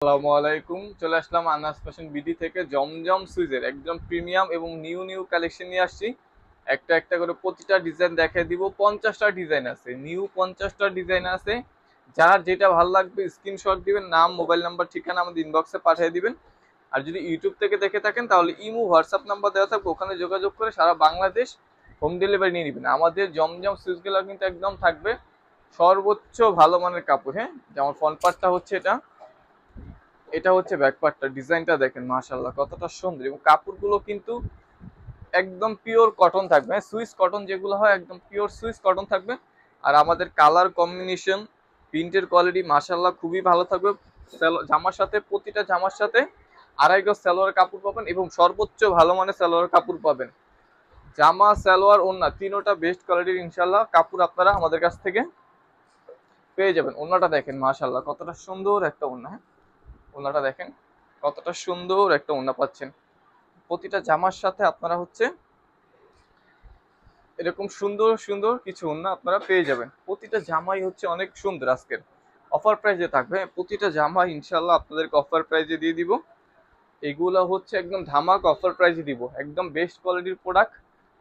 আসসালামু আলাইকুম। চলে আসলাম আনাস ফ্যাশন বিডি থেকে জমজম সুইজের একদম প্রিমিয়াম এবং নিউ নিউ কালেকশন নিয়ে আসছি। একটা একটা করে প্রতিটা ডিজাইন দেখিয়ে দিব। 50টা ডিজাইন আছে, নিউ 50টা ডিজাইন আছে। যার যেটা ভালো লাগবে স্ক্রিনশট দিবেন, নাম মোবাইল নাম্বার ঠিকানা আমাদের ইনবক্সে পাঠিয়ে দিবেন। আর যদি ইউটিউব থেকে দেখে থাকেন তাহলে ইমো হোয়াটসঅ্যাপ নাম্বার দেওয়া থাকবে, ওখানে যোগাযোগ করে সারা বাংলাদেশ হোম ডেলিভারি নিয়ে নেবেন। আমাদের জমজম সুইচগুলো কিন্তু একদম থাকবে সর্বোচ্চ ভালো মানের কাপড়। হ্যাঁ, যেমন ফ্রন্ট পার্টটা হচ্ছে এটা, এটা হচ্ছে ব্যাক পার্টটা। ডিজাইনটা দেখেন মাশাআল্লাহ কতটা সুন্দর, এবং কাপড়গুলো কিন্তু একদম পিওর কটন থাকবে। হ্যাঁ, সুইস কটন যেগুলো হয় একদম পিওর সুইস কটন থাকবে। আর আমাদের কালার কম্বিনেশন, প্রিন্টের কোয়ালিটি মাশাআল্লাহ খুবই ভালো থাকবে। জামার সাথে, প্রতিটা জামার সাথে আড়াই গজ সালোয়ার কাপড় পাবেন এবং সর্বোচ্চ ভালো মানের সালোয়ার কাপড় পাবেন। জামা, সালোয়ার, ওড়না তিনোটা বেস্ট কোয়ালিটির ইনশাআল্লাহ কাপড় আপনারা আমাদের কাছ থেকে পেয়ে যাবেন। ওড়নাটা দেখেন মাশাআল্লাহ কতটা সুন্দর একটা ওড়না। হ্যাঁ, ওড়নাটা দেখেন কতটা সুন্দর একটা ওড়না পাচ্ছেন। প্রতিটা জামার সাথে আপনারা হচ্ছে এরকম সুন্দর সুন্দর কিছু ওড়না আপনারা পেয়ে যাবেন। প্রতিটা জামাই হচ্ছে অনেক সুন্দর। আজকের অফার প্রাইজে থাকবে, প্রতিটা জামা ইনশাল্লাহ আপনাদেরকে অফার প্রাইজে দিয়ে দিব। এগুলো হচ্ছে একদম ধামাক অফার প্রাইজে দিব, একদম বেস্ট কোয়ালিটির প্রোডাক্ট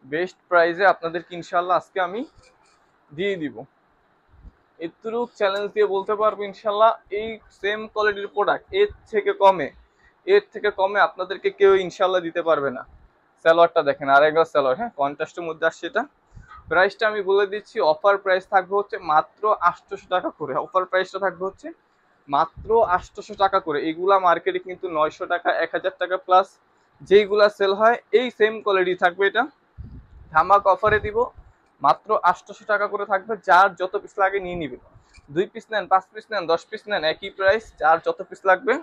বেস্ট প্রাইজে আপনাদেরকে ইনশাল্লাহ আজকে আমি দিয়ে দিব। এতটুকু চ্যালেঞ্জ দিয়ে বলতে পারবো ইনশাল্লাহ এই সেম কোয়ালিটির প্রোডাক্ট এর থেকে কমে আপনাদেরকে কেউ ইনশাল্লাহ দিতে পারবে না। সালোয়ারটা দেখেন, আড়াই গজ সালোয়ার। হ্যাঁ, কন্ট্রাস্টের মধ্যে আসছে এটা। প্রাইসটা আমি বলে দিচ্ছি, অফার প্রাইস থাকবে হচ্ছে মাত্র 800 টাকা করে। অফার প্রাইসটা থাকবে হচ্ছে মাত্র 800 টাকা করে। এগুলা মার্কেটে কিন্তু 900 টাকা, 1000 টাকা প্লাস যেইগুলা সেল হয়, এই সেম কোয়ালিটি থাকবে এটা। ধামাক অফারে দিব, মাত্র 800 টাকা করে থাকবে। যার যত পিস লাগে নিয়ে নিবেন। 2 পিস নেন, 5 পিস নেন, 10 পিস নেন, একই প্রাইস। যার যত পিস লাগবে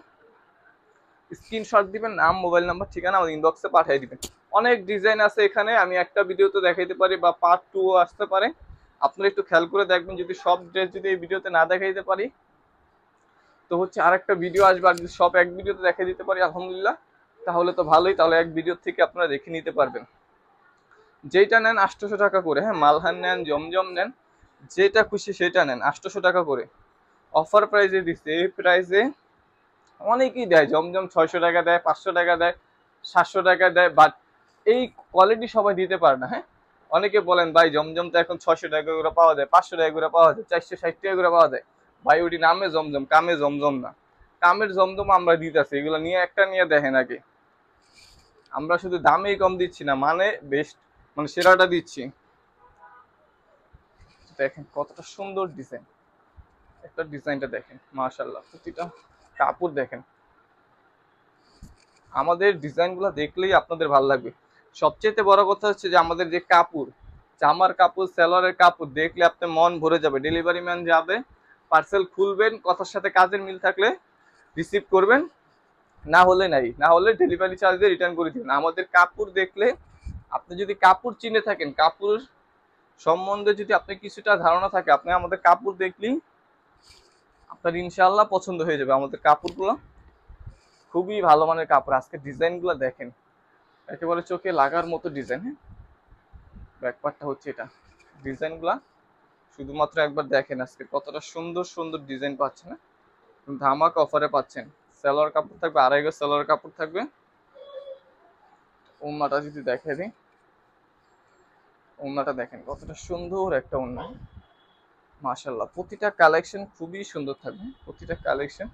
স্ক্রিনশট দিবেন, নাম মোবাইল নাম্বার ঠিকানা আমাদের ইনবক্সে পাঠিয়ে দিবেন। অনেক ডিজাইন আছে এখানে, আমি একটা ভিডিওতে দেখাইতে পারি বা পার্ট 2 আসতে পারে। আপনারা একটু খেয়াল করে দেখবেন, যদি সব ড্রেস যদি এই ভিডিওতে না দেখাইতে পারি তো হচ্ছে আরেকটা ভিডিও আসবে। আর যদি সব এক ভিডিওতে দেখাই দিতে পারি আলহামদুলিল্লাহ, তাহলে তো ভালোই, তাহলে এক ভিডিও থেকে আপনারা দেখে নিতে পারবেন। যেটা নেন 800 টাকা করে। হ্যাঁ, মালহান নেন, জমজম নেন, যেটা খুশি সেটা নেন 800 টাকা করে। অফার প্রাইজে দিচ্ছে, এই প্রাইজে অনেকেই দেয়। জমজম 600 টাকা দেয়, 500 টাকা দেয়, 700 টাকা দেয়, বাট এই কোয়ালিটি সবাই দিতে পারে না। হ্যাঁ, অনেকে বলেন ভাই জমজম তো এখন 600 টাকা করে পাওয়া যায়, 500 টাকা করে পাওয়া যায়, 460 টাকা করে পাওয়া যায়। ভাই ওটি নামে জমজম, কামে জমজম না। কামের জমজম আমরা দিতেছি, এগুলো নিয়ে একটা নিয়ে দেখেন আগে। আমরা শুধু দামেই কম দিচ্ছি না, মানে বেস্ট, মানে সেরাটা দিচ্ছি। দেখেন কতটা সুন্দর ডিজাইন, একটা ডিজাইনটা দেখেন মাশাআল্লাহ। প্রতিটা কাপড় দেখেন, আমাদের ডিজাইনগুলো দেখলেই আপনাদের ভালো লাগবে। সবচেয়ে বড় কথা হচ্ছে যে আমাদের যে কাপড়, জামার কাপড়, সেলরের কাপড় দেখলে আপনার মন ভরে যাবে। ডেলিভারি ম্যান যাবে, পার্সেল খুলবেন, কথার সাথে কাজের মিল থাকলে রিসিভ করবেন, না হলে নাই, না হলে ডেলিভারি চার্জ দিয়ে রিটার্ন করে দিবেন। আমাদের কাপড় দেখলে, আপনি যদি কাপড় চিনে থাকেন, কাপড় সম্বন্ধে যদি আপনার কিছুটা ধারণা থাকে, আপনি আমাদের কাপড় দেখলেই আপনার ইনশাআল্লাহ পছন্দ হয়ে যাবে। আমাদের কাপড়গুলো খুবই ভালো মানের কাপড়। আজকে ডিজাইনগুলো দেখেন, একেবারে চোখে লাগার মতো ডিজাইন। হ্যাঁ, ব্যাকপার্টটা হচ্ছে এটা। ডিজাইনগুলা শুধুমাত্র একবার দেখেন আজকে কতটা সুন্দর সুন্দর ডিজাইন পাচ্ছেন। না, ধামাক অফারে পাচ্ছেন। সালোয়ার কাপড় থাকবে, আড়াই গজ সালোয়ার কাপড় থাকবে। ওড়নাটা যদি দেখে দিই, ওড়নাটা দেখেন কতটা সুন্দর একটা ওড়না মাশাআল্লাহ। প্রতিটা কালেকশন খুবই সুন্দর থাকবে, প্রতিটা কালেকশন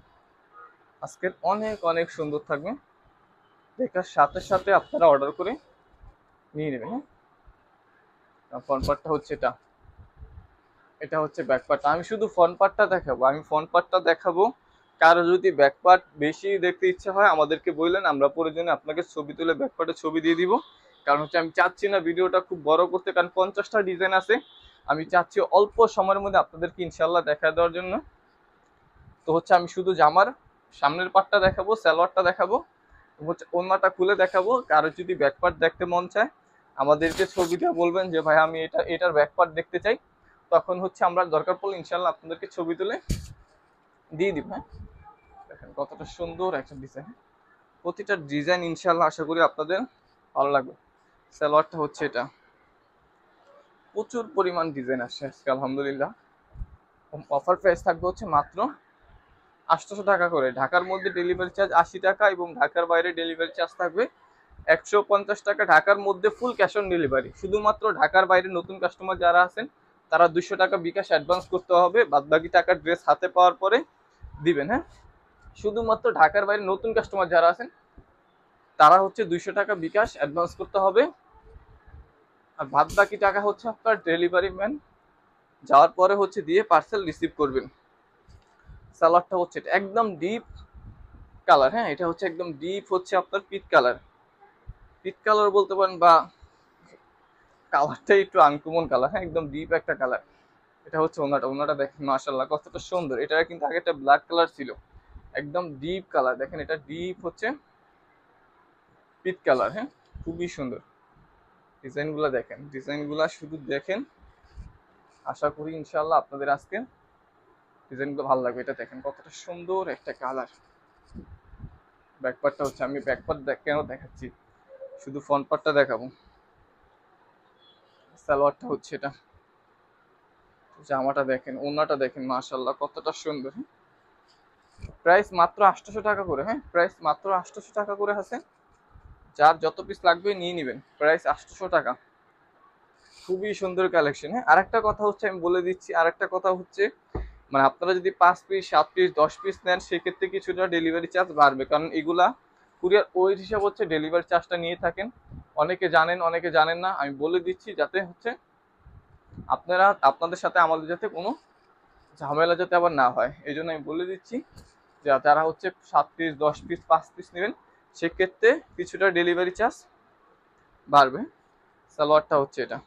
আজকের অনেক অনেক সুন্দর থাকবে। দেখার সাথে সাথে আপনারা অর্ডার করে নিয়ে নেবেন। হ্যাঁ, ফ্রন্ট পার্টটা হচ্ছে এটা, এটা হচ্ছে ব্যাক পার্ট। আমি শুধু ফ্রন্ট পার্টটা দেখাবো, আমি ফ্রন্ট পার্টটা দেখাবো। কারো যদি ব্যাক পার্ট বেশি দেখতে ইচ্ছা হয় আমাদেরকে বললেন, আমরা প্রয়োজনে আপনাকে ছবি তুলে ব্যাক পার্টের ছবি দিয়ে দিব। কারণ হচ্ছে আমি চাচ্ছি না ভিডিওটা খুব বড় করতে, কারণ 50টা ডিজাইন আছে। আমি চাচ্ছি অল্প সময়ের মধ্যে আপনাদেরকে ইনশাল্লাহ দেখা দেওয়ার জন্য। তো হচ্ছে আমি শুধু জামার সামনের পার্টটা দেখাবো, সালোয়ারটা দেখাবো, হচ্ছে ওড়নাটা খুলে দেখাবো। কারো যদি ব্যাক পার্ট দেখতে মন চায় আমাদেরকে ছবিটা বলবেন যে ভাই আমি এটার ব্যাক পার্ট দেখতে চাই, তখন হচ্ছে আমরা দরকার পড়লে ইনশাল্লাহ আপনাদেরকে ছবি তুলে দিয়ে দিব। হ্যাঁ, দেখেন কতটা সুন্দর একটা ডিজাইন। প্রতিটা ডিজাইন ইনশাল্লাহ আশা করি আপনাদের ভালো লাগবে। সালোয়ারটা হচ্ছে এটা, প্রচুর পরিমাণ ডিজাইন আসছে আজকে আলহামদুলিল্লাহ। অফার প্রাইস থাকবে হচ্ছে মাত্র 800 টাকা করে। ঢাকার মধ্যে ডেলিভারি চার্জ 80 টাকা এবং ঢাকার বাইরে ডেলিভারি চার্জ থাকবে 150 টাকা। ঢাকার মধ্যে ফুল ক্যাশ অন ডেলিভারি। শুধুমাত্র ঢাকার বাইরে নতুন কাস্টমার যারা আছেন তারা 200 টাকা বিকাশ অ্যাডভান্স করতে হবে, বাদ বাকি টাকা ড্রেস হাতে পাওয়ার পরে দিবেন। হ্যাঁ, শুধুমাত্র ঢাকার বাইরে নতুন কাস্টমার যারা আছেন তারা হচ্ছে 200 টাকা বিকাশ অ্যাডভান্স করতে হবে, আর বাদ বাকি টাকা হচ্ছে আপনার ডেলিভারি ম্যান যাওয়ার পরে হচ্ছে দিয়ে পার্সেল রিসিভ করবেন। সালোয়ারটা হচ্ছে এটা একদম ডিপ কালার। হ্যাঁ, এটা হচ্ছে একদম ডিপ হচ্ছে আপনার পিট কালার। পিট কালার বলতে পারেন, বা কালারটা একটু আনকমন কালার। হ্যাঁ, একদম ডিপ একটা কালার। এটা হচ্ছে ওনাটা। ওনাটা দেখেন মাশাআল্লাহ কতটা সুন্দর। এটা কিন্তু আগে একটা ব্ল্যাক কালার ছিল, একদম ডিপ কালার। দেখেন এটা ডিপ হচ্ছে পিট কালার। হ্যাঁ, খুবই সুন্দর। ডিজাইনগুলো দেখেন, ডিজাইনগুলো শুধু দেখেন। আশা করি ইনশাআল্লাহ আপনাদের আজকে ডিজাইনগুলো ভালো লাগবে। এটা দেখেন কতটা সুন্দর একটা কালার। ব্যাকপার্টটা হচ্ছে, আমি ব্যাকপার্ট কেন দেখাচ্ছি, শুধু ফ্রন্ট পার্টটা দেখাবো। সালোয়ারটা হচ্ছে এটা, জামাটা দেখেন, ওড়নাটা দেখেন মাশাআল্লাহ কতটা সুন্দর। প্রাইস মাত্র 800 টাকা করে। হ্যাঁ, প্রাইস মাত্র 800 টাকা করে আছে। যার যত পিস লাগবে নিয়ে নেবেন, প্রাইস 800 টাকা। খুবই সুন্দর কালেকশন। হ্যাঁ, আরেকটা কথা হচ্ছে আমি বলে দিচ্ছি, আরেকটা কথা হচ্ছে মানে আপনারা যদি 5 পিস 7 পিস 10 পিস নেন সেক্ষেত্রে কিছুটা ডেলিভারি চার্জ বাড়বে, কারণ এগুলা কুরিয়ার ওয়েট হিসাব হচ্ছে ডেলিভারি চার্জটা নিয়ে থাকেন। অনেকে জানেন অনেকে জানেন না, আমি বলে দিচ্ছি যাতে হচ্ছে আপনারা আপনাদের সাথে আমাদের যাতে কোনো ঝামেলা যাতে আবার না হয়, এই জন্য আমি বলে দিচ্ছি যে যারা হচ্ছে 7 পিস 10 পিস 5 পিস নেবেন সেক্ষেত্রে কিছুটা ডেলিভারি চার্জ বাড়বে। সালোয়ারটা হচ্ছে এটা,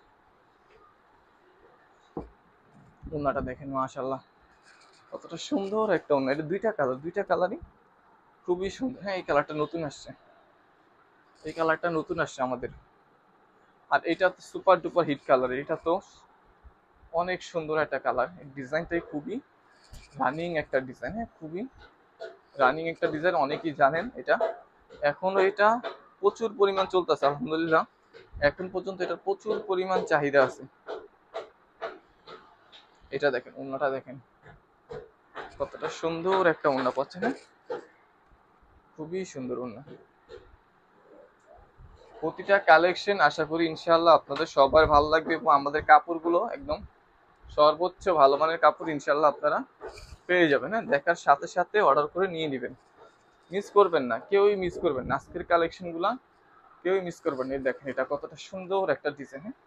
ওড়নাটা দেখেন মাশাআল্লাহ কতটা সুন্দর একটা ওড়না। এটা দুইটা কালার, দুইটা কালারই খুবই সুন্দর। হ্যাঁ, এই কালারটা নতুন আসছে, এই কালারটা নতুন আসছে আমাদের। আর এটা তো সুপার ডুপার হিট কালার। এটা তো অনেক সুন্দর একটা কালার। এই ডিজাইনটাই খুবই রানিং একটা ডিজাইন। হ্যাঁ, খুবই রানিং একটা ডিজাইন, অনেকেই জানেন এটা। এখনো এটা প্রচুর পরিমাণ চলতেছে আলহামদুলিল্লাহ, এখন পর্যন্ত এটা প্রচুর পরিমাণ চাহিদা আছে। এটা দেখেন, ওড়নাটা দেখেন কতটা সুন্দর একটা ওড়না পাচ্ছেন। হ্যাঁ, খুবই সুন্দর ওড়না। প্রতিটা কালেকশন আশা করি ইনশাআল্লাহ আপনাদের সবার ভালো লাগবে, এবং আমাদের কাপড়গুলো একদম সর্বোচ্চ ভালো মানের কাপড় ইনশাআল্লাহ আপনারা পেয়ে যাবেন। হ্যাঁ, দেখার সাথে সাথে অর্ডার করে নিয়ে নেবেন, মিস করবেন না, কেউই মিস করবেন না আজকের কালেকশনগুলো, কেউই মিস করবেন না। দেখেন এটা কতটা সুন্দর একটা ডিজাইন। হ্যাঁ,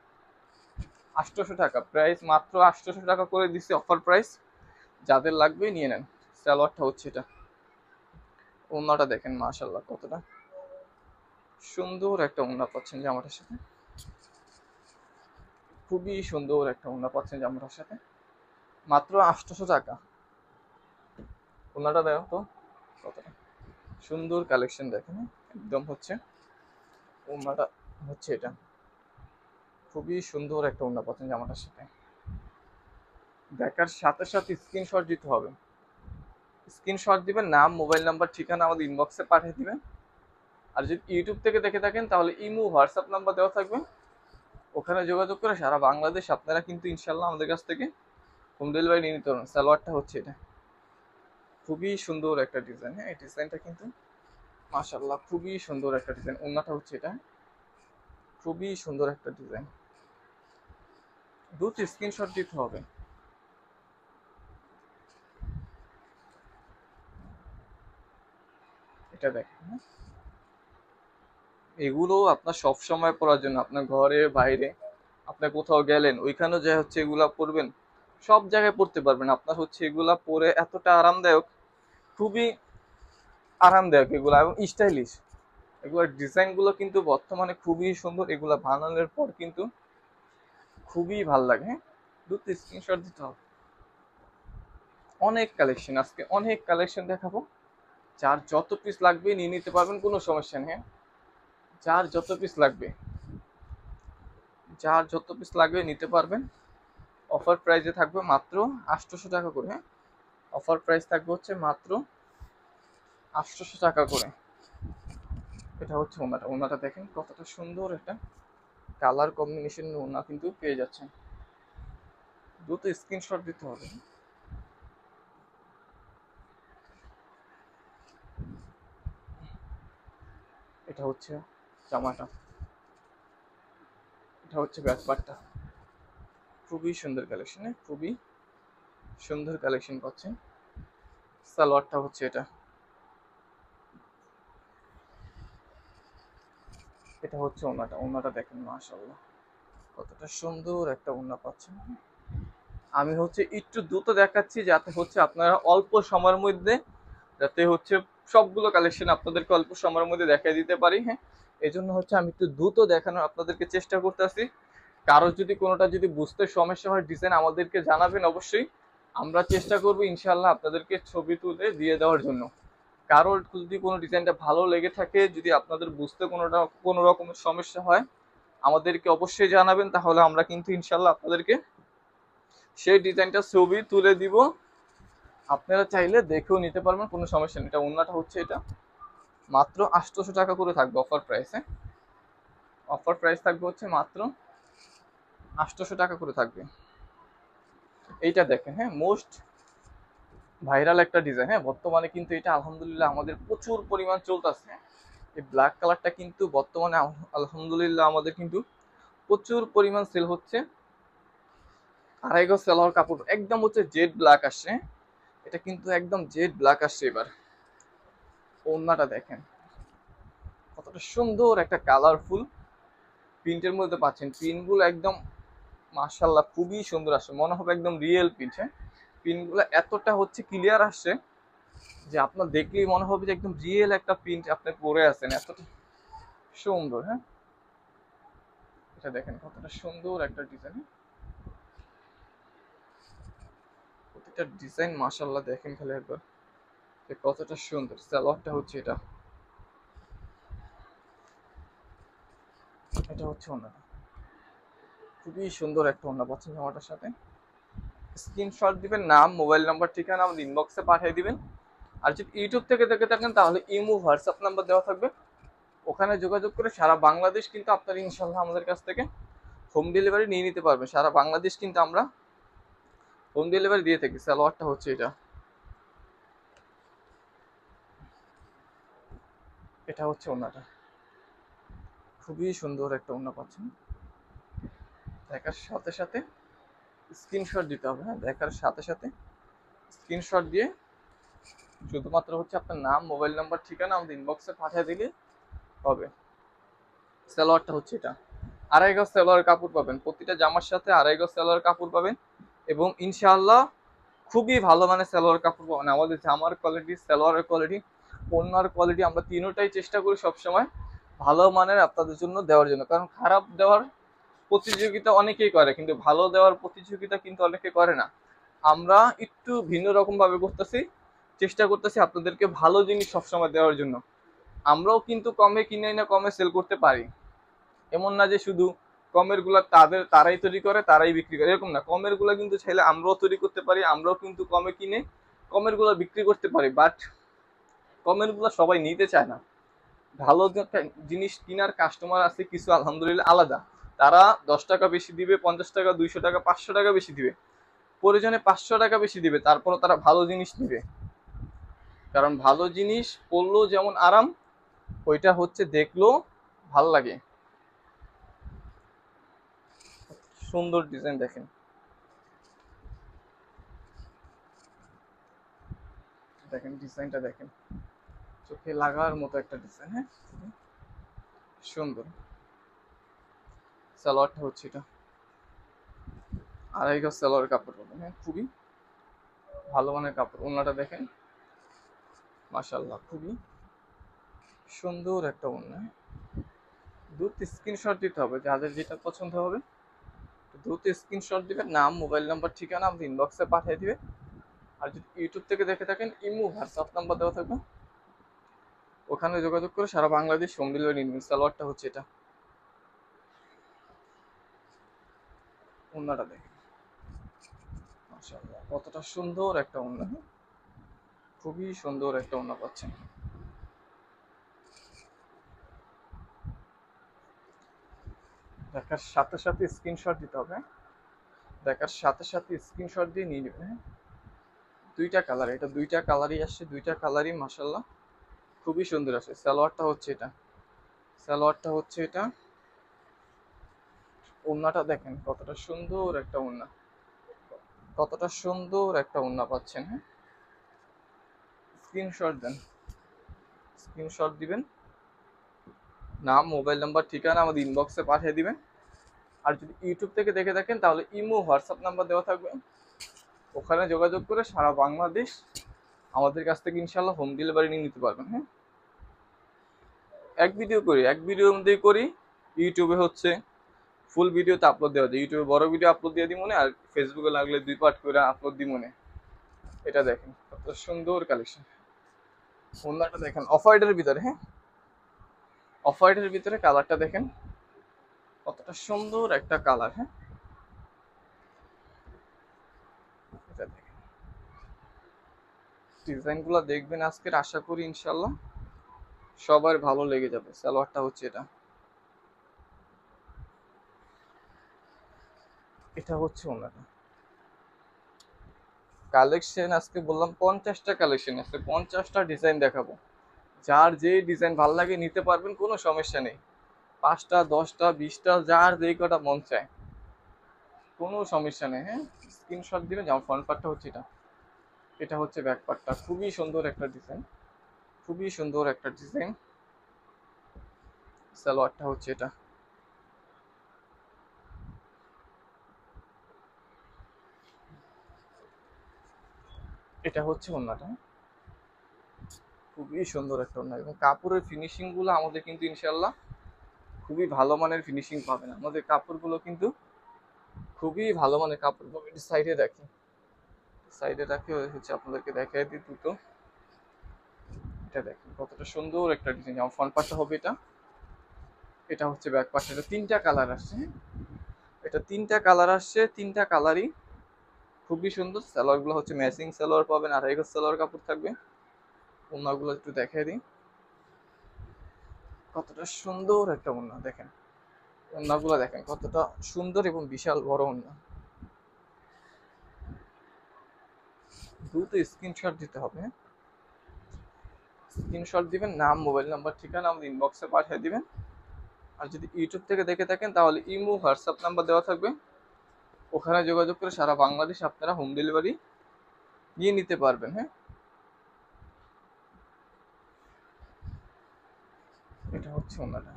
800 টাকা প্রাইস, মাত্র 800 টাকা করে দিচ্ছি অফার প্রাইস। যাদের লাগবে নিয়ে নেন। সালোয়ারটা হচ্ছে এটা, ওড়নাটা দেখেন মাশাআল্লাহ কতটা সুন্দর একটা ওড়না পাচ্ছেন জামাটার সাথে। খুবই সুন্দর একটা ওড়না পাচ্ছেন জামাটার সাথে, মাত্র 800 টাকা। ওড়নাটা দেখো তো কতটা সুন্দর কালেকশন দেখেন। একদম হচ্ছে ওড়নাটা হচ্ছে এটা, খুবই সুন্দর একটা ওড়না পাচ্ছেন জামাটার সাথে। দেখার সাথে সাথে স্ক্রিনশট দিতে হবে, স্ক্রিনশট দিবেন, নাম মোবাইল নাম্বার ঠিকানা আমাদের ইনবক্সে পাঠিয়ে দিবেন। আর যদি ইউটিউব থেকে দেখে থাকেন তাহলে ইমো হোয়াটসঅ্যাপ নাম্বার দেওয়া থাকবে, ওখানে যোগাযোগ করে সারা বাংলাদেশ আপনারা কিন্তু ইনশাল্লাহ আমাদের কাছ থেকে হোম ডেলিভারি নিয়ে নিতে পারবেন। সালোয়ারটা হচ্ছে এটা, খুবই সুন্দর একটা ডিজাইন। হ্যাঁ, এই ডিজাইনটা কিন্তু মাশাআল্লাহ খুবই সুন্দর একটা ডিজাইন। ওড়নাটা হচ্ছে এটা, খুবই সুন্দর একটা ডিজাইন। দুটো স্ক্রিনশট দিতে হবে। এটা দেখেন। হ্যাঁ, এগুলো আপনার সব সময় পরার জন্য, আপনার ঘরে বাইরে আপনি কোথাও গেলেন ওইখানেও যে হচ্ছে এগুলা পরবেন, সব জায়গায় পরতে পারবেন। আপনার হচ্ছে এগুলা পরে এতটা আরামদায়ক, খুবই আরামদায়ক এগুলা, এবং স্টাইলিশ। এগুলোর ডিজাইনগুলো কিন্তু বর্তমানে খুবই সুন্দর, এগুলা বানানোর পর কিন্তু খুবই ভাল লাগে। হ্যাঁ, দুটো স্ক্রিনশট দিতে হবে। অনেক কালেকশন, আজকে অনেক কালেকশন দেখাবো। যার যত পিস লাগবে নিয়ে নিতে পারবেন, কোনো সমস্যা নেই। হ্যাঁ, যার যত পিস লাগবে, যার যত পিস লাগবে নিতে পারবেন। অফার প্রাইসে থাকবে মাত্র 800 টাকা করে। হ্যাঁ, অফার প্রাইস থাকবে হচ্ছে মাত্র 800 টাকা করে। এটা হচ্ছে ওনাটা, ওনাটা দেখেন কতটা সুন্দর একটা কালার কম্বিনেশন ওনা কিন্তু পেয়ে যাচ্ছেন। দ্রুত স্ক্রিনশট দিতে হবে। এটা হচ্ছে জামাটা, এটা হচ্ছে ব্যাক পার্টটা। খুবই সুন্দর কালেকশন, খুবই সুন্দর কালেকশন পাচ্ছেন। সালোয়ারটা হচ্ছে এটা, এটা হচ্ছে ওন্নাটা। ওন্নাটা দেখেন মাশাআল্লাহ কতটা সুন্দর একটা ওন্না পাচ্ছেন। আমি হচ্ছে একটু দ্রুত দেখাচ্ছি যাতে হচ্ছে আপনারা অল্প সময়ের মধ্যে, যাতে হচ্ছে সবগুলো কালেকশন আপনাদেরকে অল্প সময়ের মধ্যে দেখাই দিতে পারি। হ্যাঁ, এই জন্য হচ্ছে আমি একটু দ্রুত দেখানোর আপনাদেরকে চেষ্টা করতেছি। কারো যদি কোনোটা যদি বুঝতে সমস্যা হয় ডিজাইন আমাদেরকে জানাবেন অবশ্যই, আমরা চেষ্টা করবো ইনশাল্লাহ আপনাদেরকে ছবি তুলে দিয়ে দেওয়ার জন্য। কারোর যদি কোনো ডিজাইনটা ভালো লেগে থাকে, যদি আপনাদের বুঝতে কোনো রকমের সমস্যা হয় আমাদেরকে অবশ্যই জানাবেন, তাহলে আমরা কিন্তু ইনশাল্লাহ আপনাদেরকে সেই ডিজাইনটা ছবি তুলে দিব, আপনারা চাইলে দেখেও নিতে পারবেন, কোনো সমস্যা নেই। এটা ওন্নাটা হচ্ছে এটা, মাত্র 800 টাকা করে থাকবে অফার প্রাইসে। অফার প্রাইস থাকবে হচ্ছে মাত্র 800 টাকা করে থাকবে। এইটা দেখেন, হ্যাঁ মোস্ট ভাইরাল একটা ডিজাইন। হ্যাঁ, বর্তমানে কিন্তু এটা আলহামদুলিল্লাহ আমাদের প্রচুর পরিমাণ চলতেছে। এই ব্ল্যাক কালারটা কিন্তু বর্তমানে আলহামদুলিল্লাহ আমাদের কিন্তু প্রচুর পরিমাণ সেল হচ্ছে। আড়াই গজ সালোয়ার কাপড়, একদম হচ্ছে জেড ব্ল্যাক আসছে। এটা কিন্তু একদম জেড ব্ল্যাক আসছে। এবার ওন্নাটা দেখেন কতটা সুন্দর একটা কালারফুল প্রিন্টের মধ্যে পাচ্ছেন। প্রিন্টগুলো একদম মাশাআল্লাহ খুবই সুন্দর আসছে, মনে হবে একদম রিয়েল প্রিন্ট। হ্যাঁ, প্রিন্টগুলো এতটা হচ্ছে ক্লিয়ার আসছে যে আপনার দেখলেই মনে হবে যে একদম রিয়েল একটা প্রিন্ট আপনি পরে আছেন, এতটা সুন্দর। হ্যাঁ, এটা দেখেন কতটা সুন্দর একটা ডিজাইন। প্রতিটা ডিজাইন মাশাআল্লাহ দেখেন খালি একবার যে কতটা সুন্দর। সালোয়ারটা হচ্ছে এটা, এটা হচ্ছে ওন্নাটা। খুবই সুন্দর একটা ওন্না পাচ্ছেন জামাটার সাথে। স্ক্রিনশট দিবেন, নাম মোবাইল নাম্বার ঠিকানা আমাদের ইনবক্সে পাঠিয়ে দিবেন। আর যদি ইউটিউব থেকে দেখে থাকেন তাহলে ইমো হোয়াটসঅ্যাপ নাম্বার দেওয়া থাকবে, ওখানে যোগাযোগ করে সারা বাংলাদেশ কিন্তু আপনারা ইনশাল্লাহ আমাদের কাছ থেকে হোম ডেলিভারি নিয়ে নিতে পারবেন। সারা বাংলাদেশ কিন্তু আমরা হোম ডেলিভারি দিয়ে থাকি। সালোয়ারটা হচ্ছে এটা, এটা হচ্ছে ওন্নাটা। খুবই সুন্দর একটা ওন্না পাচ্ছেন। দেখার সাথে সাথে স্ক্রিনশট দিতে হবে। হ্যাঁ, দেখার সাথে সাথে স্ক্রিনশট দিয়ে শুধুমাত্র হচ্ছে আপনার নাম মোবাইল নাম্বার ঠিকানা আমাদের ইনবক্সে পাঠিয়ে দিলে হবে। সালোয়ারটা হচ্ছে এটা, আড়াই গজ সালোয়ার কাপড় পাবেন। প্রতিটা জামার সাথে আড়াই গজ সালোয়ার কাপড় পাবেন এবং ইনশাআল্লাহ খুবই ভালো মানের সালোয়ার কাপড় পাবেন। আমাদের জামার কোয়ালিটি, সালোয়ারের কোয়ালিটি, ওন্নার কোয়ালিটি আমরা তিনোটাই চেষ্টা করি সবসময় ভালো মানের আপনাদের জন্য দেওয়ার জন্য। কারণ খারাপ দেওয়ার প্রতিযোগিতা অনেকেই করে, কিন্তু ভালো দেওয়ার প্রতিযোগিতা কিন্তু অনেকে করে না। আমরা একটু ভিন্ন রকম ভাবে করতেছি, চেষ্টা করতেছি আপনাদেরকে ভালো জিনিস সবসময় দেওয়ার জন্য। আমরাও কিন্তু কমে কিনে না কমে সেল করতে পারি, এমন না যে শুধু কমের গুলা তারাই তৈরি করে তারাই বিক্রি করে, এরকম না। কমের গুলা কিন্তু চাইলে আমরাও তৈরি করতে পারি, আমরাও কিন্তু কমে কিনে কমের গুলা বিক্রি করতে পারি, বাট কমের গুলা সবাই নিতে চায় না। ভালো জিনিস কেনার কাস্টমার আছে কিছু আলহামদুলিল্লাহ আলাদা, তারা 10 টাকা বেশি দিবে, 50 টাকা, 200 টাকা, 500 টাকা বেশি দিবে, প্রয়োজনে 500 টাকা বেশি দিবে, তারপরও তারা ভালো জিনিস দিবে। কারণ ভালো জিনিস পরলেও যেমন আরাম, ওইটা হচ্ছে দেখলেও ভাল লাগে। সুন্দর ডিজাইন দেখেন, দেখেন ডিজাইনটা দেখেন, চোখে লাগার মতো একটা ডিজাইন। হ্যাঁ, সুন্দর। সালোয়ারটা হচ্ছে এটা, আড়াই গজ সালোয়ার কাপড় পাবেন। হ্যাঁ, খুবই ভালো মানের কাপড়। ওন্নাটা দেখেন মাশাআল্লাহ খুবই সুন্দর একটা ওন্না। দ্রুত স্ক্রিনশট দিতে হবে, যাদের যেটা পছন্দ হবে দ্রুত স্ক্রিনশট দিবেন, নাম মোবাইল নাম্বার ঠিকানা আমাদের ইনবক্সে পাঠিয়ে দিবে। আর যদি ইউটিউব থেকে দেখে থাকেন ইমো হোয়াটসঅ্যাপ নাম্বার দেওয়া থাকবে, ওখানে যোগাযোগ করে সারা বাংলাদেশ হোম ডেলিভারি নিন। সালোয়ারটা হচ্ছে এটা, ওন্নাটা দেখেন মাশাআল্লাহ কতটা সুন্দর একটা ওন্না। খুবই সুন্দর একটা ওন্না পাচ্ছেন। দেখার সাথে সাথে স্ক্রিনশট দিতে হবে, দেখার সাথে সাথে স্ক্রিনশট দিয়ে নিয়ে নেবেন। হ্যাঁ, দুইটা কালার, এটা দুইটা কালারই আসছে, দুইটা কালারই মাশাআল্লাহ খুবই সুন্দর আসে। সালোয়ারটা হচ্ছে এটা, সালোয়ারটা হচ্ছে এটা, ওড়নাটা দেখেন কতটা সুন্দর একটা ওড়না, কতটা সুন্দর একটা ওড়না পাচ্ছেন। হ্যাঁ, স্ক্রিনশট দেন, স্ক্রিনশট দিবেন, নাম মোবাইল নাম্বার ঠিকানা আমাদের ইনবক্সে পাঠিয়ে দিবেন। আর যদি ইউটিউব থেকে দেখে থাকেন তাহলে ইমো হোয়াটসঅ্যাপ নাম্বার দেওয়া থাকবে, ওখানে যোগাযোগ করে সারা বাংলাদেশ আমাদের কাছ থেকে ইনশাল্লাহ হোম ডেলিভারি নিয়ে নিতে পারবেন। হ্যাঁ, এক ভিডিওর মধ্যেই করি। ইউটিউবে হচ্ছে ফুল ভিডিওতে আপলোড দেওয়া যায়, ইউটিউবে বড় ভিডিও আপলোড দিয়ে দিই মনে, আর ফেসবুকে লাগলে 2 পার্ট করে আপলোড দিই মনে। এটা দেখেন কত সুন্দর কালেকশন, ওড়নাটা দেখেন অফ হোয়াইটের ভিতরে। হ্যাঁ, অফ হোয়াইটের ভিতরে কালারটা দেখেন কতটা সুন্দর একটা কালার। হ্যাঁ, এটা দেখেন, ডিজাইন গুলা দেখবেন আজকের, আশা করি ইনশাল্লাহ সবার ভালো লেগে যাবে। সালোয়ারটা হচ্ছে এটা, এটা হচ্ছে ওনাটা কালেকশন। আজকে বললাম 50টা কালেকশন আছে, 50টা ডিজাইন দেখাবো। যার যে ডিজাইন ভালো লাগে নিতে পারবেন, কোনো সমস্যা নেই। 5টা 10টা 20টা যার যেই কটা মন চায়, কোনো সমস্যা নেই। হ্যাঁ, স্ক্রিনশট দিবেন। যেমন ফ্রন্ট পার্টটা হচ্ছে এটা, এটা হচ্ছে ব্যাক পার্টটা, খুবই সুন্দর একটা ডিজাইন, খুবই সুন্দর একটা ডিজাইন। সালোয়ারটা হচ্ছে এটা, এটা হচ্ছে ওন্নাটা, খুবই সুন্দর একটা ওন্না। এবং কাপড়ের ফিনিশিং গুলো আমাদের কিন্তু ইনশাল্লাহ খুবই ভালো মানের ফিনিশিং পাবেন। আমাদের কাপড়গুলো কিন্তু খুবই ভালো মানের কাপড় পাবেন। সাইডে রাখি, সাইডে রাখি হচ্ছে আপনাদেরকে দেখাই দিই দুটো। এটা দেখেন কতটা সুন্দর একটা ডিজাইন। যেমন ফ্রন্ট পার্টটা হবে এটা, এটা হচ্ছে ব্যাক পার্ট। এটা 3টা কালার আসছে, এটা 3টা কালার আসছে, 3টা কালারই খুবই সুন্দর। সালোয়ার গুলো হচ্ছে ম্যাচিং সালোয়ার পাবেন, 2.5 গজ সালোয়ার কাপড় থাকবে। ওড়নাগুলো একটু দেখাই দিই, কতটা সুন্দর একটা ওড়না দেখেন, ওড়নাগুলো দেখেন কতটা সুন্দর এবং বিশাল বড় ওড়না। দ্রুত স্ক্রিনশট দিতে হবে, স্ক্রিনশট দিবেন, নাম মোবাইল নাম্বার ঠিকানা আমাদের ইনবক্সে পাঠিয়ে দিবেন। আর যদি ইউটিউব থেকে দেখে থাকেন তাহলে ইমো হোয়াটসঅ্যাপ নাম্বার দেওয়া থাকবে, ওখানে যোগাযোগ করে সারা বাংলাদেশ আপনারা হোম ডেলিভারি নিয়ে নিতে পারবেন। হ্যাঁ, এটা হচ্ছে ওনাটা,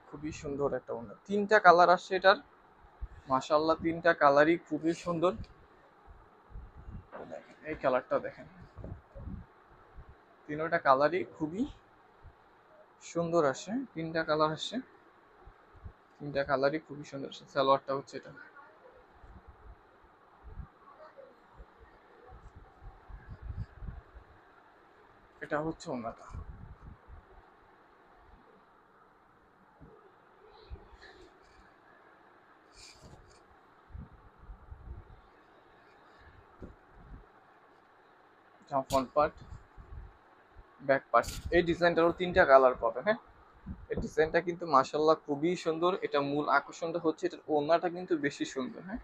খুবই সুন্দর একটা ওনা। 3টা কালার আসছে এটার, মাশাআল্লাহ 3টা কালারই খুবই সুন্দর। দেখেন এই কালারটা দেখেন, 3টা কালারই খুবই সুন্দর আসে। 3টা কালার আসছে, 3টা কালারই খুবই সুন্দর আসে। সালোয়ারটা হচ্ছে এটা, এটা হচ্ছে ওনাটা। ফ্রন্ট পার্ট ব্যাক পার্ট, এই ডিজাইনটারও 3টা কালার পাবেন। হ্যাঁ, এই ডিজাইনটা কিন্তু মাশাআল্লাহ খুবই সুন্দর। এটা মূল আকর্ষণটা হচ্ছে এটার ওড়নাটা কিন্তু বেশি সুন্দর। হ্যাঁ,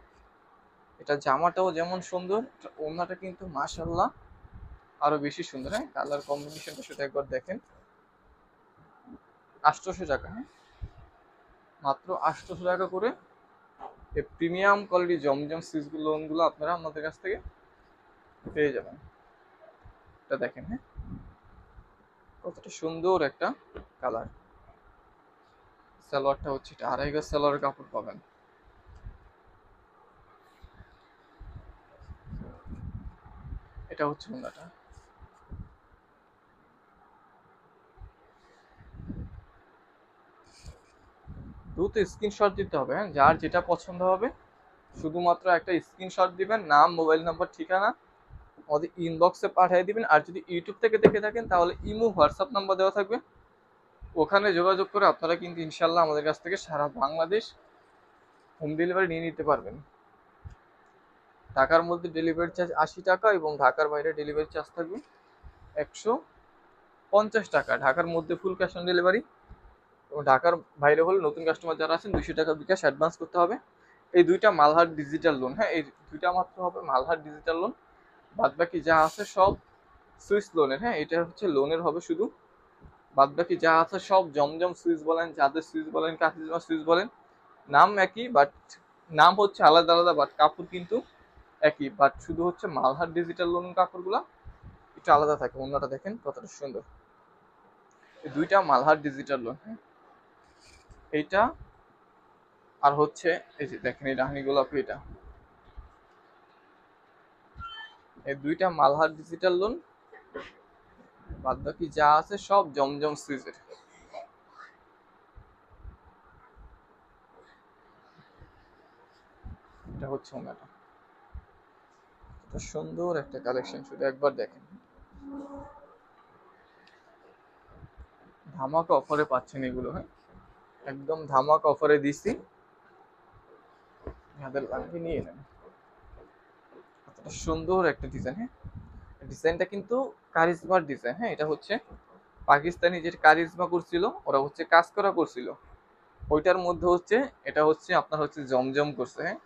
এটা জামাটাও যেমন সুন্দর, ওড়নাটা কিন্তু মাশাআল্লাহ আরো বেশি সুন্দর। হ্যাঁ, কালার কম্বিনেশনটা সেটা একবার দেখেন। 800 টাকা, হ্যাঁ মাত্র 800 টাকা করে এই প্রিমিয়াম কোয়ালিটি জমজম সিল্ক লোনগুলো আপনারা আমাদের কাছ থেকে পেয়ে যাবেন। এটা দেখেন, হ্যাঁ কতটা সুন্দর একটা কালার। সালোয়ারটা হচ্ছে এটা, 2.5 গজ সালোয়ার কাপড় পাবেন। এটা হচ্ছে ওড়নাটা, দ্রুত স্ক্রিনশট দিতে হবে। হ্যাঁ, যার যেটা পছন্দ হবে শুধুমাত্র একটা স্ক্রিনশট দিবেন, নাম মোবাইল নাম্বার ঠিকানা আমাদের ইনবক্সে পাঠিয়ে দিবেন। আর যদি ইউটিউব থেকে দেখে থাকেন তাহলে ইমো হোয়াটসঅ্যাপ নাম্বার দেওয়া থাকবে, ওখানে যোগাযোগ করে আপনারা কিন্তু ইনশাল্লাহ আমাদের কাছ থেকে সারা বাংলাদেশ হোম ডেলিভারি নিয়ে নিতে পারবেন। ঢাকার মধ্যে ডেলিভারি চার্জ 80 টাকা এবং ঢাকার বাইরে ডেলিভারি চার্জ থাকবে 150 টাকা। ঢাকার মধ্যে ফুল ক্যাশ অন ডেলিভারি, এবং ঢাকার বাইরে হলে নতুন কাস্টমার যারা আছেন 200 টাকা বিকাশ অ্যাডভান্স করতে হবে। এই দুইটা মালহার ডিজিটাল লোন। হ্যাঁ, এই দুইটা মাত্র হবে মালহার ডিজিটাল লোন, বাদ বাকি যা আছে সব সুইস লোনের। হ্যাঁ, এটা হচ্ছে লোনের হবে শুধু বাদ বাকি যা আছে সব জমজম সুইচ বলেন, যাদের সুইচ বলেন, কারিজমা সুইচ বলেন, নাম একই, বাট নাম হচ্ছে আলাদা আলাদা, বাট কাপড় কিন্তু একই। বাট শুধু হচ্ছে মালহার ডিজিটাল লোন কাপড়গুলা একটু আলাদা থাকে। অন্যটা দেখেন কতটা সুন্দর, এই দুইটা মালহার ডিজিটাল লোন। হ্যাঁ, এইটা আর হচ্ছে এই যে দেখেন এই রানী গোলাপি, এটা এই দুইটা মালহার ডিজিটাল লোন, বাদ বাকি যা আছে সব জমজম সুইচের। এটা হচ্ছে ওনাটা, এটা সুন্দর একটা কালেকশন, শুধু একবার দেখেন। ধামাকা অফারে পাচ্ছেন এগুলো। হ্যাঁ, একদম ধামাকা অফারে দিছি, যাদের লাগবে নিয়ে নেন। কতটা সুন্দর একটা ডিজাইন। হ্যাঁ, ডিজাইনটা কিন্তু কারিজমার ডিজাইন। হ্যাঁ, এটা হচ্ছে পাকিস্তানি যে কারিজমা করছিল, ওরা হচ্ছে কাজ করা করছিল, ওইটার মধ্যে হচ্ছে এটা হচ্ছে আপনার হচ্ছে জমজম করছে। হ্যাঁ,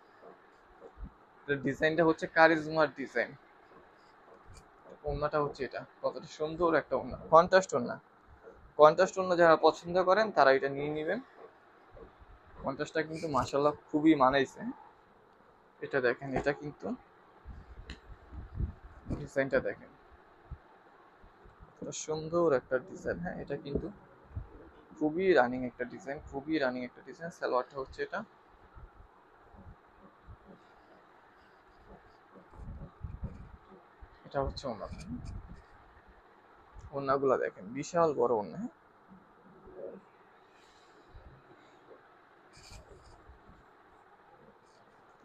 ডিজাইনটা হচ্ছে কারিজমার ডিজাইন। ওন্নাটা হচ্ছে এটা, কতটা সুন্দর একটা ওন্না, কন্ট্রাস্ট ওন্না। কন্ট্রাস্ট ওন্না যারা পছন্দ করেন তারা এটা নিয়ে নেবেন। কন্ট্রাস্টটা কিন্তু মাশাআল্লাহ খুবই মানাইছে। এটা দেখেন, এটা কিন্তু ডিজাইনটা দেখেন, কতটা সুন্দর একটা ডিজাইন। হ্যাঁ, এটা কিন্তু খুবই রানিং একটা ডিজাইন, খুবই রানিং একটা ডিজাইন। সালোয়ারটা হচ্ছে এটা, এটা হচ্ছে ওন্না। ওন্নাগুলা দেখেন, বিশাল বড় ওন্না। হ্যাঁ,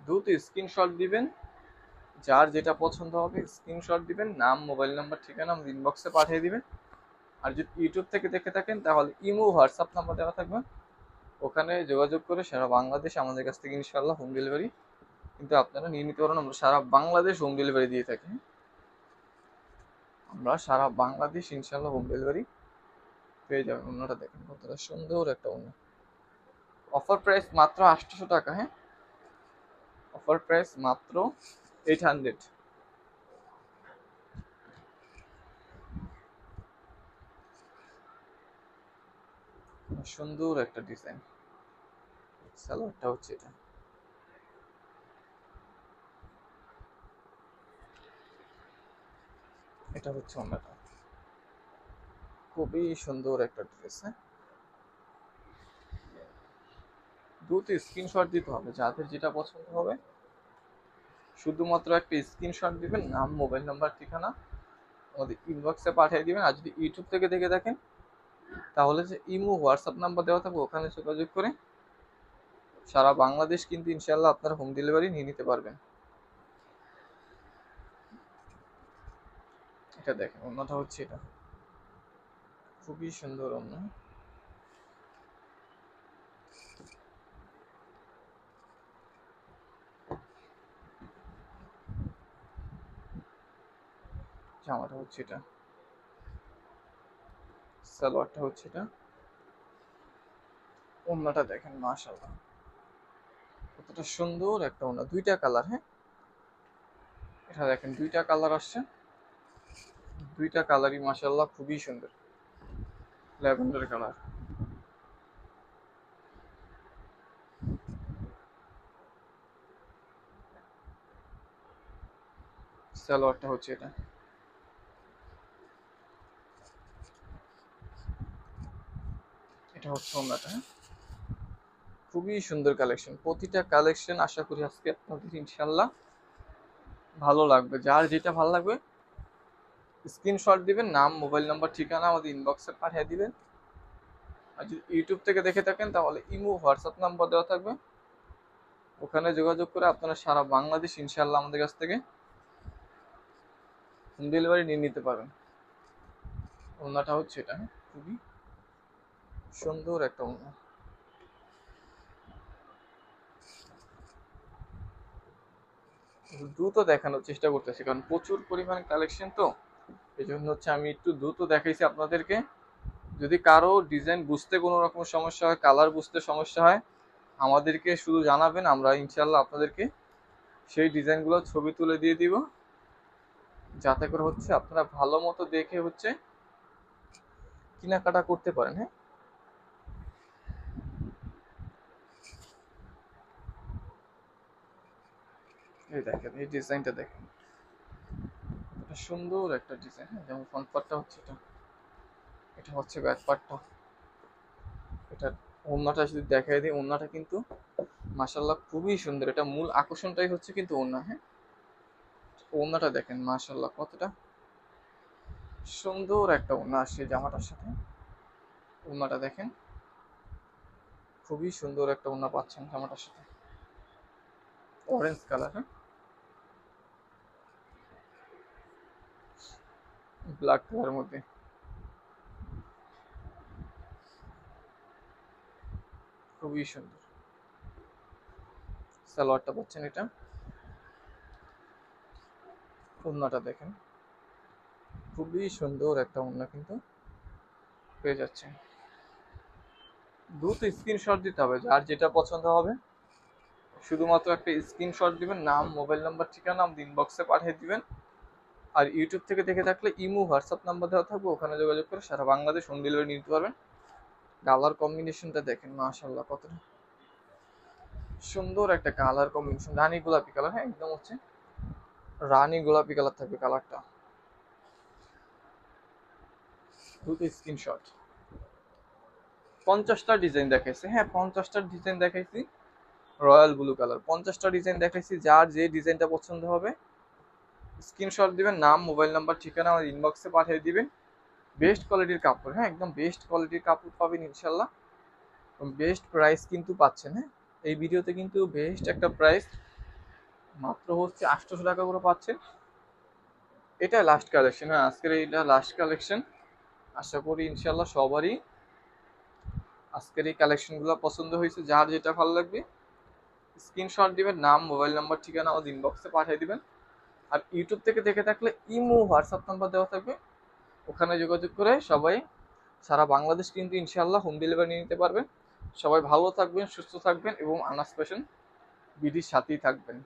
দ্রুত স্ক্রিনশট দিবেন, যার যেটা পছন্দ হবে স্ক্রিনশট দিবেন, নাম, মোবাইল নাম্বার, ঠিকানা আমাদের ইনবক্সে পাঠিয়ে দিবেন। আর যদি ইউটিউব থেকে দেখে থাকেন তাহলে ইমো, হোয়াটসঅ্যাপ নাম্বার দেওয়া থাকবে, ওখানে যোগাযোগ করে সারা বাংলাদেশ আমাদের কাছ থেকে ইনশাল্লাহ হোম ডেলিভারি কিন্তু আপনারা নিয়ে নিতে পারেন। আমরা সারা বাংলাদেশ হোম ডেলিভারি দিয়ে থাকি। আমরা সারা বাংলাদেশ ইনশাল্লাহ হোম ডেলিভারি পেয়ে যাবেন। অন্যটা দেখেন কতটা সুন্দর একটা অন্য, অফার প্রাইস মাত্র 800 টাকা। হ্যাঁ, অফার প্রাইস মাত্র 800। সুন্দর একটা ডিজাইন। সালোয়ারটা হচ্ছে এটা, এটা হচ্ছে অন্যটা, খুবই সুন্দর একটা ড্রেস। হ্যাঁ, দ্রুত স্ক্রিনশট দিতে হবে, যাদের যেটা পছন্দ হবে শুধুমাত্র একটা স্ক্রিনশট দিবেন, নাম, মোবাইল নাম্বার, ঠিকানা আমাদের ইনবক্সে পাঠিয়ে দিবেন। আর যদি ইউটিউব থেকে দেখে থাকেন তাহলে যে ইমো, হোয়াটসঅ্যাপ নাম্বার দেওয়া থাকবে, ওখানে যোগাযোগ করে সারা বাংলাদেশ কিন্তু ইনশাল্লাহ আপনারা হোম ডেলিভারি নিয়ে নিতে পারবেন। এটা দেখেন, অন্যটা হচ্ছে এটা, খুবই সুন্দর অন্য। জামাটা হচ্ছে এটা, সালোয়ারটা হচ্ছে এটা, ওন্নাটা দেখেন মাশাআল্লাহ কতটা সুন্দর একটা ওন্না, দুইটা কালার। হ্যাঁ, এটা দেখেন দুইটা কালার আসছে, দুইটা কালারই মাশাআল্লাহ খুবই সুন্দর, ল্যাভেন্ডার কালার। সালোয়ারটা হচ্ছে এটা, এটা হচ্ছে ওন্নাটা। হ্যাঁ, খুবই সুন্দর কালেকশন, প্রতিটা কালেকশন আশা করি আজকে আপনাদের ইনশাল্লাহ ভালো লাগবে। যার যেটা ভালো লাগবে স্ক্রিনশট দিবেন, নাম, মোবাইল নাম্বার, ঠিকানা আমাদের ইনবক্সে পাঠিয়ে দিবেন। আর যদি ইউটিউব থেকে দেখে থাকেন তাহলে ইমো, হোয়াটসঅ্যাপ নাম্বার দেওয়া থাকবে, ওখানে যোগাযোগ করে আপনারা সারা বাংলাদেশ ইনশাল্লাহ আমাদের কাছ থেকে হোম ডেলিভারি নিয়ে নিতে পারবেন। ওন্নাটা হচ্ছে এটা। হ্যাঁ, খুবই সুন্দর একটা ওন্না। দ্রুত দেখানোর চেষ্টা করতেছি কারণ প্রচুর পরিমাণে কালেকশন, তো এই জন্য হচ্ছে আমি একটু দ্রুত দেখাইছি আপনাদেরকে। যদি কারো ডিজাইন বুঝতে কোনো রকম সমস্যা হয়, কালার বুঝতে সমস্যা হয়, আমাদেরকে শুধু জানাবেন, আমরা ইনশাল্লাহ আপনাদেরকে সেই ডিজাইনগুলো ছবি তুলে দিয়ে দিব, যাতে করে হচ্ছে আপনারা ভালো মতো দেখে হচ্ছে কেনাকাটা করতে পারেন। হ্যাঁ, এই দেখেন এই ডিজাইনটা দেখেন, এটা সুন্দর একটা ডিজাইন। হ্যাঁ, যেমন ফ্রন্ট পার্টটা হচ্ছে এটা, এটা হচ্ছে ব্যাক পার্টটা। এটা ওড়নাটা যদি দেখাই দিই, ওড়নাটা কিন্তু মাশাল্লাহ খুবই সুন্দর। এটা মূল আকর্ষণটাই হচ্ছে কিন্তু ওড়না। হ্যাঁ, ওড়নাটা দেখেন মাশাল্লাহ কতটা সুন্দর একটা ওড়না আসছে জামাটার সাথে। ওড়নাটা দেখেন, খুবই সুন্দর একটা ওড়না পাচ্ছেন জামাটার সাথে, অরেঞ্জ কালার। হ্যাঁ, ব্ল্যাক কালারের মধ্যে খুবই সুন্দর। সালোয়ারটা পাচ্ছেন এটা, ওড়নাটা দেখেন খুবই সুন্দর একটা ওড়না কিন্তু পেয়ে যাচ্ছেন। দ্রুত স্ক্রিনশট দিতে হবে, যার যেটা পছন্দ হবে শুধুমাত্র একটা স্ক্রিনশট দিবেন, নাম মোবাইল নাম্বার ঠিকানা আমাদের ইনবক্সে পাঠিয়ে দিবেন। আর ইউটিউব থেকে দেখে থাকলে ইমো হোয়াটসঅ্যাপ নাম্বার দেওয়া থাকবে, ওখানে যোগাযোগ করে সারা বাংলাদেশ হোম ডেলিভারি নিতে পারবেন। কালার কম্বিনেশনটা দেখেন মাশাআল্লাহ কতটা সুন্দর একটা কালার কম্বিনেশন, রানী গোলাপি কালার। হ্যাঁ, একদম হচ্ছে রানী গোলাপি কালার থাকবে কালারটা। দ্রুত স্ক্রিনশট। 50টা ডিজাইন দেখাইছে। হ্যাঁ, 50টা ডিজাইন দেখাইছি, রয়্যাল ব্লু কালার 50টা ডিজাইন দেখাইছি। যার যে ডিজাইনটা পছন্দ হবে স্ক্রিনশট দিবেন, নাম মোবাইল নাম্বার ঠিকানা আমার ইনবক্সে পাঠিয়ে দিবেন। বেস্ট কোয়ালিটির কাপড়। হ্যাঁ, একদম বেস্ট কোয়ালিটির কাপড় পাবেন ইনশাল্লাহ। বেস্ট প্রাইস কিন্তু পাচ্ছেন। হ্যাঁ, এই ভিডিওতে কিন্তু বেস্ট একটা প্রাইস মাত্র হচ্ছে 800 টাকা করে পাচ্ছেন। এটা লাস্ট কালেকশন। হ্যাঁ, আজকের এইটা লাস্ট কালেকশন। আশা করি ইনশাল্লাহ সবারই আজকের এই কালেকশনগুলো পছন্দ হয়েছে। যার যেটা ভালো লাগবে স্ক্রিনশট দিবেন, নাম মোবাইল নাম্বার ঠিকানা আমাদের ইনবক্সে পাঠিয়ে দিবেন। আর ইউটিউব থেকে দেখে থাকলে ইমো হোয়াটসঅ্যাপ নাম্বার দেওয়া থাকবে, ওখানে যোগাযোগ করে সবাই সারা বাংলাদেশ কিন্তু ইনশাআল্লাহ হোম ডেলিভারি নিয়ে নিতে পারবেন। সবাই ভালো থাকবেন, সুস্থ থাকবেন এবং আনাস ফ্যাশন বিডির সাথেই থাকবেন।